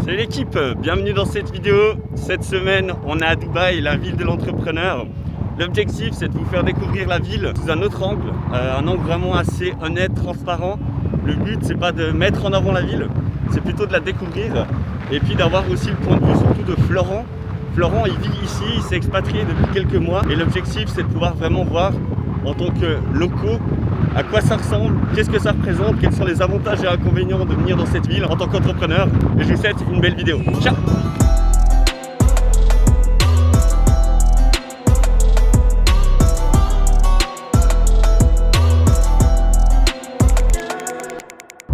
Salut l'équipe, bienvenue dans cette vidéo. Cette semaine, on est à Dubaï, la ville de l'entrepreneur. L'objectif, c'est de vous faire découvrir la ville sous un autre angle, un angle vraiment assez honnête, transparent. Le but, c'est pas de mettre en avant la ville, c'est plutôt de la découvrir et puis d'avoir aussi le point de vue surtout de Florent. Florent, il vit ici, il s'est expatrié depuis quelques mois et l'objectif, c'est de pouvoir vraiment voir en tant que locaux à quoi ça ressemble, qu'est-ce que ça représente, quels sont les avantages et inconvénients de venir dans cette ville en tant qu'entrepreneur. Et je vous souhaite une belle vidéo. Ciao!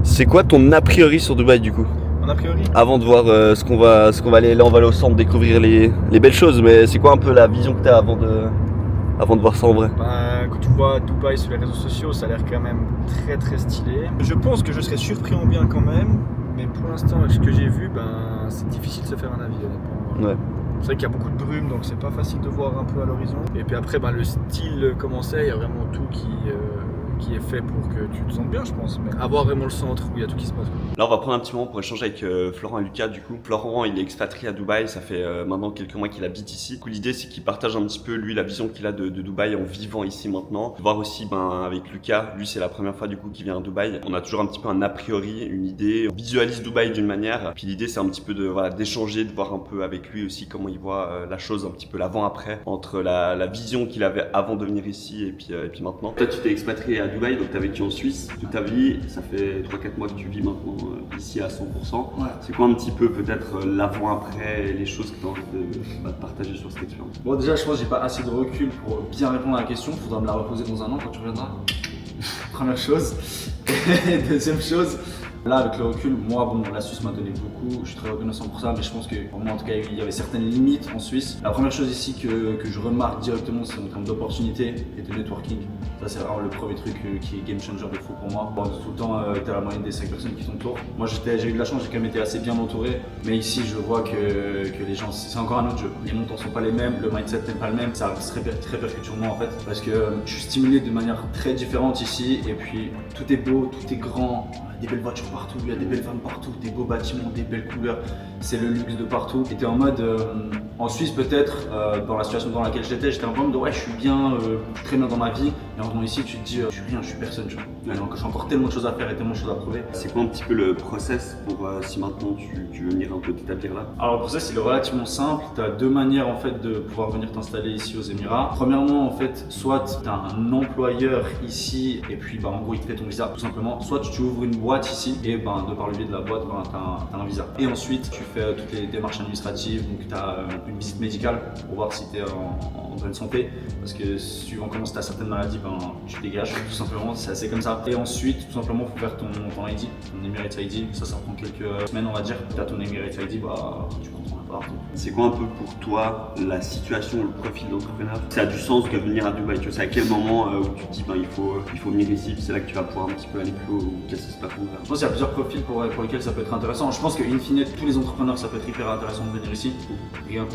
C'est quoi ton a priori sur Dubaï du coup? Mon a priori? Avant de voir ce qu'on va aller, là on va aller au centre découvrir les belles choses, mais c'est quoi un peu la vision que tu as avant de voir ça en vrai? Quand tu vois Dubaï sur les réseaux sociaux, ça a l'air quand même très stylé. Je pense que je serais surpris en bien quand même, mais pour l'instant, avec ce que j'ai vu, c'est difficile de se faire un avis honnêtement. Ouais. C'est vrai qu'il y a beaucoup de brume, donc c'est pas facile de voir un peu à l'horizon. Et puis après, le style, comment c'est, il y a vraiment tout qui est fait pour que tu te sentes bien, je pense. Mais avoir vraiment le centre où il y a tout qui se passe. Là, on va prendre un petit moment pour échanger avec Florent et Lucas. Du coup, Florent, il est expatrié à Dubaï. Ça fait maintenant quelques mois qu'il habite ici. Du coup, l'idée, c'est qu'il partage un petit peu, lui, la vision qu'il a de Dubaï en vivant ici maintenant. Voir aussi, avec Lucas, lui, c'est la première fois du coup qu'il vient à Dubaï. On a toujours un petit peu un a priori, une idée. On visualise Dubaï d'une manière. Puis l'idée, c'est un petit peu d'échanger, de voir un peu avec lui aussi comment il voit la chose, un petit peu l'avant-après, entre la vision qu'il avait avant de venir ici et puis maintenant. Toi, tu t'es expatrié à Dubaï, donc tu as vécu en Suisse toute ta vie. Ça fait 3-4 mois que tu vis maintenant ici à 100%. Ouais. C'est quoi un petit peu peut-être l'avant-après, les choses que tu as envie de partager sur cette expérience? Bon, déjà, je pense que j'ai pas assez de recul pour bien répondre à la question. Faudra me la reposer dans un an quand tu reviendras. Première chose. Et deuxième chose, là, avec le recul, moi, la Suisse m'a donné beaucoup. Je suis très reconnaissant pour ça, mais je pense que pour moi, en tout cas, il y avait certaines limites en Suisse. La première chose ici que je remarque directement, c'est en termes d'opportunités et de networking. Ça, c'est vraiment le premier truc qui est game changer de fou pour moi. Bon, tout le temps, tu as la moyenne des 5 personnes qui t'entourent. Moi, j'ai eu de la chance, j'ai quand même été assez bien entouré. Mais ici, je vois que les gens, c'est encore un autre jeu. Les montants sont pas les mêmes, le mindset n'est pas le même. Ça se répercute sur moi en fait. Parce que je suis stimulé de manière très différente ici. Et puis, tout est beau, tout est grand. Des belles voitures partout, il y a des belles femmes partout, des beaux bâtiments, des belles couleurs. C'est le luxe de partout. J'étais en mode, en Suisse peut-être, dans la situation dans laquelle j'étais en mode ouais, je suis bien, je suis très bien dans ma vie. Et en venant ici, tu te dis, je suis rien, je suis personne. Donc j'ai encore tellement de choses à faire et tellement de choses à prouver. C'est quoi un petit peu le process pour si maintenant tu veux venir un peu t'établir là? Alors le process il est relativement simple. Tu as deux manières en fait de pouvoir venir t'installer ici aux Émirats. Premièrement en fait, soit tu as un employeur ici et puis en gros il te fait ton visa tout simplement. Soit tu ouvres une boîte ici et de par le biais de la boîte tu as un visa. Et ensuite tu fais toutes les démarches administratives, donc tu as une visite médicale pour voir si tu es en bonne santé. Parce que suivant comment tu as certaines maladies, tu dégages tout simplement, c'est assez comme ça. Et ensuite tout simplement il faut faire ton ID, ton Emirates ID, ça prend quelques semaines on va dire. Tu as ton Emirates ID, tu prends ton appart. C'est quoi un peu pour toi la situation, le profil d'entrepreneur? Ça a du sens de venir à Dubaï, tu vois, c'est à quel moment où tu te dis il faut venir ici, c'est là que tu vas pouvoir un petit peu aller plus haut ou casser ce plafond? Je pense qu'il y a plusieurs profils pour lesquels ça peut être intéressant. Je pense qu'in fine, tous les entrepreneurs, ça peut être hyper intéressant de venir ici. Rien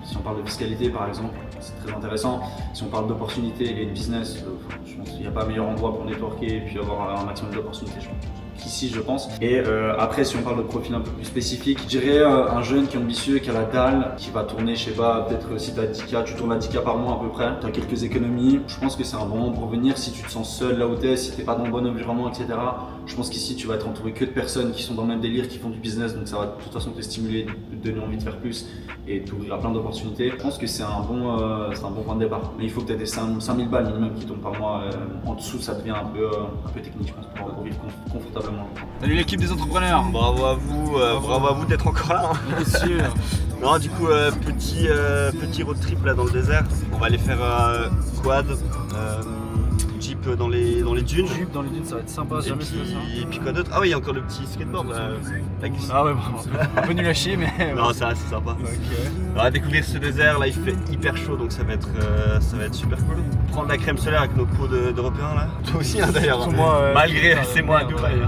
si on parle de fiscalité par exemple, c'est très intéressant. Si on parle d'opportunités et de business, je pense qu'il n'y a pas meilleur endroit pour networker et puis avoir un maximum d'opportunités, qu'ici je pense. Et après si on parle de profil un peu plus spécifique, je dirais un jeune qui est ambitieux, qui a la dalle, qui va tourner, je sais pas, peut-être si tu as 10K, tu tournes à 10K par mois à peu près, tu as quelques économies, je pense que c'est un bon moment pour venir. Si tu te sens seul là où tu es, si tu n'es pas dans le bon environnement, etc. Je pense qu'ici tu vas être entouré que de personnes qui sont dans le même délire, qui font du business, donc ça va de toute façon te stimuler, te donner envie de faire plus et t'ouvrir à plein d'opportunités. Je pense que c'est un bon point de départ. Mais il faut peut-être des 5000 balles minimum qui tombent par mois. En dessous ça devient un peu technique, je pense, pour vivre confortablement. Salut l'équipe des entrepreneurs. Bravo à vous d'être encore là. Bien sûr. Non, du coup, petit road trip là dans le désert. On va aller faire quad, jeep dans les dunes. Jeep dans les dunes, ça va être sympa. Et puis quoi d'autre? Ah oui, il y a encore le petit skateboard là. Ah ouais, bon, un peu nul à chier, mais. Non, ça c'est sympa. Okay. On va découvrir ce désert là, il fait hyper chaud donc ça va être super cool. Prendre la crème solaire avec nos peaux d'Européens là. Toi aussi hein, d'ailleurs. Malgré c'est moi à Dubaï. Ouais.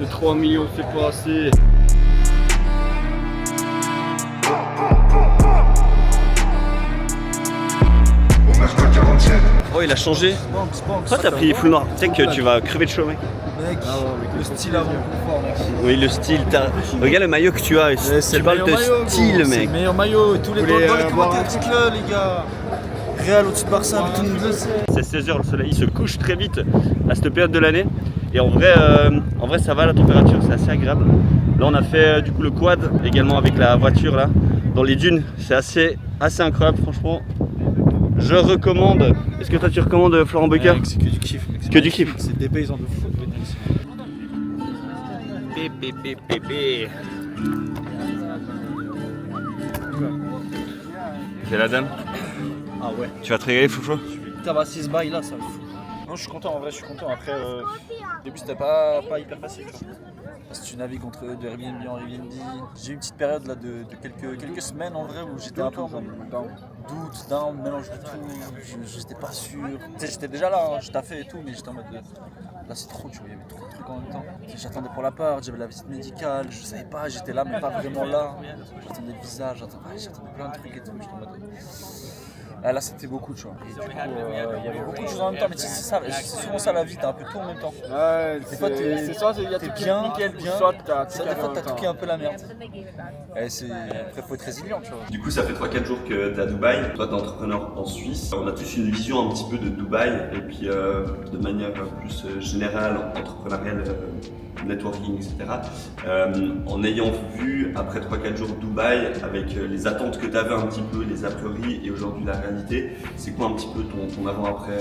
Le 3 millions c'est pas assez. Oh, il a changé. Pourquoi t'as pris full noir? Tu sais que tu vas crever de chaud, mec. Mec, le style avant confort, mec. Oui, le style. Regarde le maillot que tu as. Tu parles de style, C'est mec. le meilleur maillot. Tous les Vous voulez, dans les boire commentaires, dites-le, les gars. Real au-dessus de Barça, tout le monde le sait. C'est 16h, le soleil se couche très vite à cette période de l'année. Et en vrai, ça va, la température, c'est assez agréable. Là, on a fait du coup le quad également avec la voiture là, dans les dunes. C'est assez incroyable, franchement. Je recommande. Est-ce que toi tu recommandes Florent Becker? C'est que du kiff, mec. Que du kiff. C'est des paysans de fou de venir ici. Pépé. C'est la dame. Ah ouais. Tu vas te régaler, Foufou? Putain, bah, si ce bail là, ça me fout. Non, je suis content, en vrai, je suis content. Après, au début, c'était pas hyper facile, tu vois. Parce que tu navigues entre de Airbnb en Airbnb. J'ai eu une petite période là de quelques semaines en vrai où j'étais un peu en mode doute, down, mélange de tout. J'étais pas sûr. Tu sais, j'étais déjà là, hein, je taffais et tout, mais j'étais en mode là, c'est trop, tu vois, il y avait trop de trucs en même temps. J'attendais pour l'appart, j'avais la visite médicale, je savais pas, j'étais là, mais pas vraiment là. J'attendais le visa, j'attendais plein de trucs et tout. J'étais en mode. Là c'était beaucoup, tu vois. Et du coup, il y avait beaucoup de choses en même temps, mais c'est ça, c'est souvent ça la vie, t'as un peu tout en même temps. Ouais, Des fois c'est soit il y a t'es tout qui bien, est nickel, bien, soit t'as des fois t'as tout qui est un peu la merde. Et après faut être résilient, tu vois. Du coup, ça fait 3-4 jours que tu es à Dubaï. Toi, tu es entrepreneur en Suisse. On a tous une vision un petit peu de Dubaï et puis de manière plus générale, entrepreneuriale, networking, etc. En ayant vu après 3-4 jours Dubaï, avec les attentes que tu avais un petit peu, les a priori et aujourd'hui la réalité, c'est quoi un petit peu ton avant-après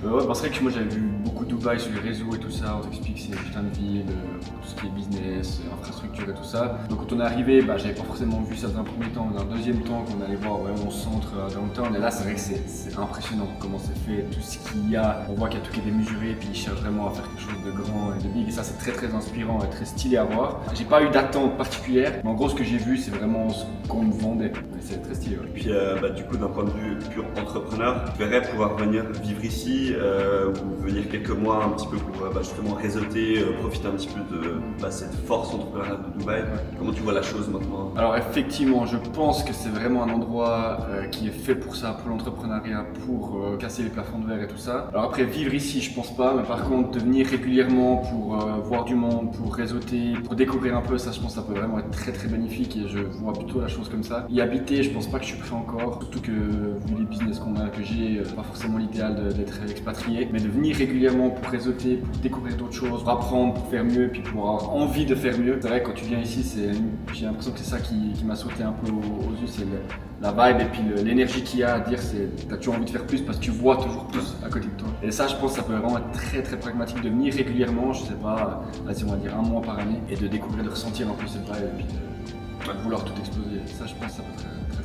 Ouais, c'est vrai que moi j'avais vu beaucoup Dubaï sur les réseaux et tout ça, on t'explique que c'est une putain de ville, tout ce qui est business, infrastructure et tout ça. Donc quand on est arrivé, j'avais pas forcément vu ça dans un premier temps, dans un deuxième temps qu'on allait voir mon centre downtown, et là c'est vrai que c'est impressionnant comment c'est fait, tout ce qu'il y a, on voit qu'il y a tout qui est démesuré, puis ils cherchent vraiment à faire quelque chose de grand et de big, et ça c'est très inspirant et très stylé à voir. J'ai pas eu d'attente particulière, mais en gros ce que j'ai vu c'est vraiment ce qu'on me vendait, et c'est très stylé. Ouais. Et puis du coup d'un point de vue pur entrepreneur, tu verrais pouvoir venir vivre ici ou venir quelques mois un petit peu pour justement réseauter, profiter un petit peu de cette force entrepreneuriale de Dubaï. Comment tu vois la chose maintenant? Alors effectivement, je pense que c'est vraiment un endroit qui est fait pour ça, pour l'entrepreneuriat, pour casser les plafonds de verre et tout ça. Alors après, vivre ici, je pense pas, mais par contre, de venir régulièrement pour voir du monde, pour réseauter, pour découvrir un peu, ça je pense que ça peut vraiment être très bénéfique et je vois plutôt la chose comme ça. Y habiter, je pense pas que je suis prêt encore, surtout que vu les business qu'on a, que j'ai, pas forcément l'idéal d'être expatrié, mais de venir régulièrement pour réseauter, pour découvrir d'autres choses, pour apprendre, pour faire mieux, puis pour avoir envie de faire mieux. C'est vrai que quand tu viens ici, j'ai l'impression que c'est ça qui m'a sauté un peu aux yeux, c'est la vibe et puis l'énergie qu'il y a à dire, t'as toujours envie de faire plus parce que tu vois toujours plus à côté de toi. Et ça, je pense que ça peut vraiment être très pragmatique de venir régulièrement, je sais pas, vas-y on va dire 1 mois par année, et de découvrir, de ressentir un peu cette vibe et puis de vouloir tout exploser. Ça, je pense que ça peut être très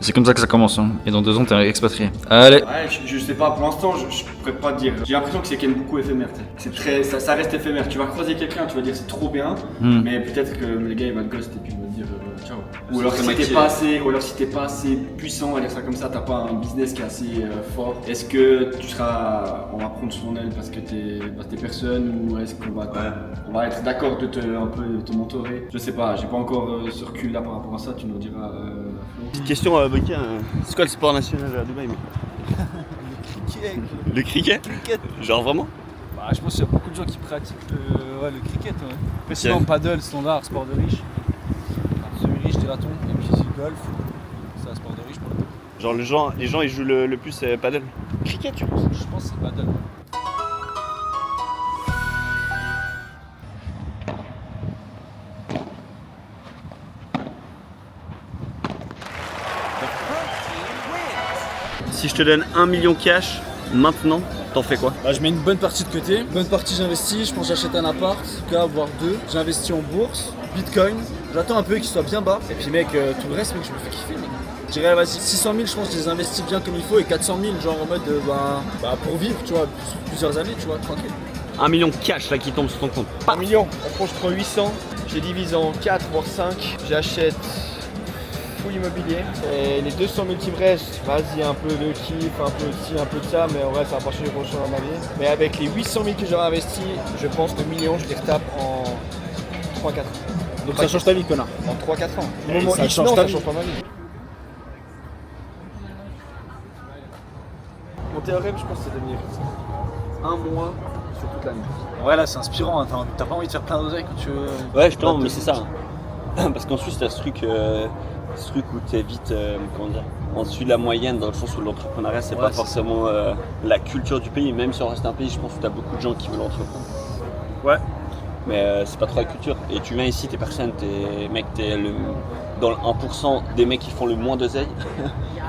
C'est comme ça que ça commence, hein. Et dans 2 ans, t'es expatrié. Allez. Ouais, je sais pas, pour l'instant, je pourrais pas te dire. J'ai l'impression que c'est quand même beaucoup éphémère. Ça reste éphémère. Tu vas croiser quelqu'un, tu vas dire c'est trop bien, mais peut-être que le gars il va te ghost et puis il va te dire ciao. Ou alors si t'es pas assez puissant, on va dire ça comme ça, t'as pas un business qui est assez fort. Est-ce que on va prendre son aile parce que t'es personne, ou est-ce qu'on va être d'accord de te mentorer? Je sais pas, j'ai pas encore ce recul là par rapport à ça. Tu nous diras. Petite question, Becker, c'est quoi le sport national à Dubaï? Le cricket? Genre vraiment? Je pense qu'il y a beaucoup de gens qui pratiquent le cricket. Ouais. Mais sinon, paddle, standard, sport de riche. Semi-riche, dira-t-on. Et puis c'est golf, c'est un sport de riche pour le coup. Genre les gens ils jouent le plus paddle. Cricket, tu penses? Je pense que c'est paddle. Si je te donne 1 million cash maintenant, t'en fais quoi? Je mets une bonne partie de côté, bonne partie j'investis, je pense que j'achète un appart, en tout cas voire 2. J'investis en bourse, bitcoin, j'attends un peu qu'il soit bien bas. Et puis mec, tout le reste mec, je me fais kiffer mec. Je dirais vas-y 600 000 je pense que je les investis bien comme il faut, et 400 000 genre en mode pour vivre tu vois, plusieurs années tu vois, tranquille. 1 million cash là qui tombe sur ton compte. 1 million, franchement je prends 800, je les divise en 4 voire 5, j'achète full immobilier et les 200 000 qui me restent, vas-y un peu de kiff, un peu de ci, un peu de ça, mais en vrai ça va pas changer grand chose dans ma vie. Mais avec les 800 000 que j'aurais investi, je pense que le million je les retape en 3-4 ans. Donc ça change ta vie connard. En 3-4 ans. Et Moment ça X, change non, ta ça vie. change pas ma vie. Mon théorème je pense que c'est de un mois sur toute l'année. Ouais, là c'est inspirant, hein. T'as pas envie de faire plein d'oseilles quand tu veux. Ouais, justement, mais c'est ça. Parce qu'en Suisse, t'as ce truc où t'es vite, comment dire, en dessus de la moyenne, dans le sens où l'entrepreneuriat, c'est pas forcément la culture du pays. Même si on reste un pays, je pense que t'as beaucoup de gens qui veulent entreprendre. Ouais. Mais c'est pas trop la culture. Et tu viens ici, t'es personne, t'es dans le 1% des mecs qui font le moins d'oseille.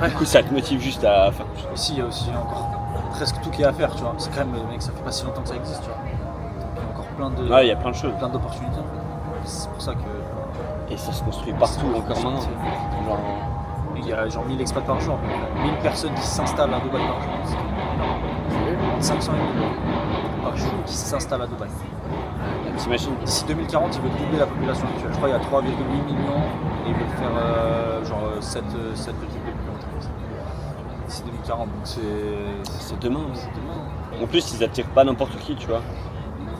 Du coup, ça te motive juste à faire plus. Ici, il y a aussi encore presque tout qui est à faire, tu vois. C'est quand même, mec, ça fait pas si longtemps que ça existe, tu vois. Il y a encore Ouais, il y a plein de choses. plein d'opportunités. C'est pour ça que. Et ça se construit partout encore maintenant. Genre, Il y a genre 1000 expats par jour, 1000 personnes qui s'installent à Dubaï par jour. C'est 500 000 par jour qui s'installent à Dubaï. t'imagines? D'ici 2040, ils veulent doubler la population actuelle. Je crois qu'il y a 3,8 millions et ils veulent faire genre 7 millions. D'ici 2040, donc C'est demain. En plus, ils attirent pas n'importe qui, tu vois.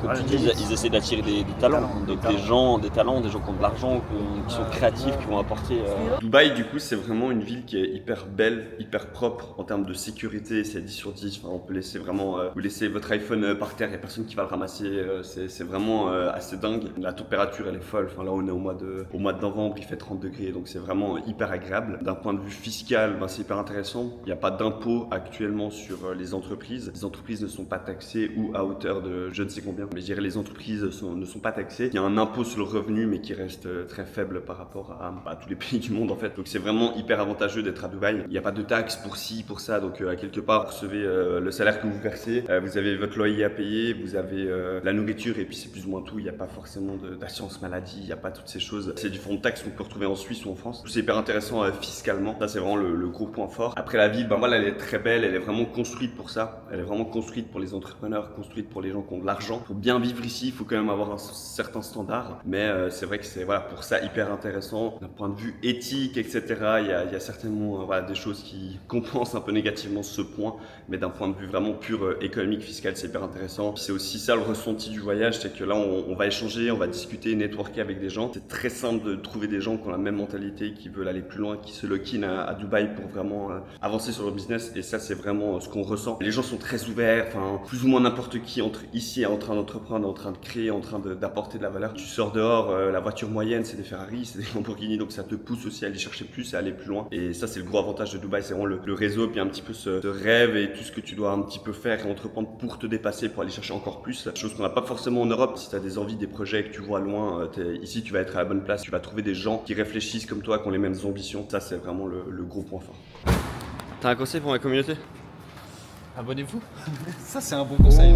Comme tu dis, ils essaient d'attirer des talents, donc des gens qui ont de l'argent, qui sont créatifs, qui vont apporter. Dubaï, du coup, c'est vraiment une ville qui est hyper belle, hyper propre en termes de sécurité. C'est 10 sur 10. Enfin, on peut laisser vraiment, vous laissez votre iPhone par terre, il n'y a personne qui va le ramasser. C'est vraiment assez dingue. La température, elle est folle. Enfin, là, on est au mois de novembre, il fait 30 degrés, donc c'est vraiment hyper agréable. D'un point de vue fiscal, c'est hyper intéressant. Il n'y a pas d'impôt actuellement sur les entreprises. Les entreprises ne sont pas taxées ou à hauteur de je ne sais combien. Mais je dirais les entreprises ne sont pas taxées. Il y a un impôt sur le revenu, mais qui reste très faible par rapport à tous les pays du monde en fait. Donc c'est vraiment hyper avantageux d'être à Dubaï. Il n'y a pas de taxes pour ci, pour ça. Donc à quelque part, vous recevez le salaire que vous versez. Vous avez votre loyer à payer, vous avez la nourriture et puis c'est plus ou moins tout. Il n'y a pas forcément d'assurance maladie, il n'y a pas toutes ces choses. C'est du fonds de taxe qu'on peut retrouver en Suisse ou en France. C'est hyper intéressant fiscalement. Ça c'est vraiment le gros point fort. Après la ville, voilà, elle est très belle. Elle est vraiment construite pour ça. Elle est vraiment construite pour les entrepreneurs, construite pour les gens qui ont de l'argent. Pour bien vivre ici, il faut quand même avoir un certain standard. Mais c'est vrai que c'est pour ça hyper intéressant. D'un point de vue éthique, etc., il y a certainement des choses qui compensent un peu négativement ce point. Mais d'un point de vue vraiment pur économique, fiscal, c'est hyper intéressant. C'est aussi ça le ressenti du voyage, c'est que là, on va échanger, on va discuter, networker avec des gens. C'est très simple de trouver des gens qui ont la même mentalité, qui veulent aller plus loin, qui se lock-in à Dubaï pour vraiment avancer sur leur business. Et ça, c'est vraiment ce qu'on ressent. Les gens sont très ouverts, plus ou moins n'importe qui entre ici est en train d'entreprendre, en train de créer, en train d'apporter de la valeur. Tu sors dehors, la voiture moyenne, c'est des Ferrari, c'est des Lamborghini, donc ça te pousse aussi à aller chercher plus, à aller plus loin. Et ça, c'est le gros avantage de Dubaï, c'est vraiment le réseau, puis un petit peu ce rêve et tout ce que tu dois un petit peu faire et entreprendre pour te dépasser, pour aller chercher encore plus. Chose qu'on n'a pas forcément en Europe. Si tu as des envies, des projets que tu vois loin, ici, tu vas être à la bonne place. Tu vas trouver des gens qui réfléchissent comme toi, qui ont les mêmes ambitions. Ça, c'est vraiment le gros point fort. T'as un conseil pour ma communauté? Abonnez-vous. Ça, c'est un bon conseil.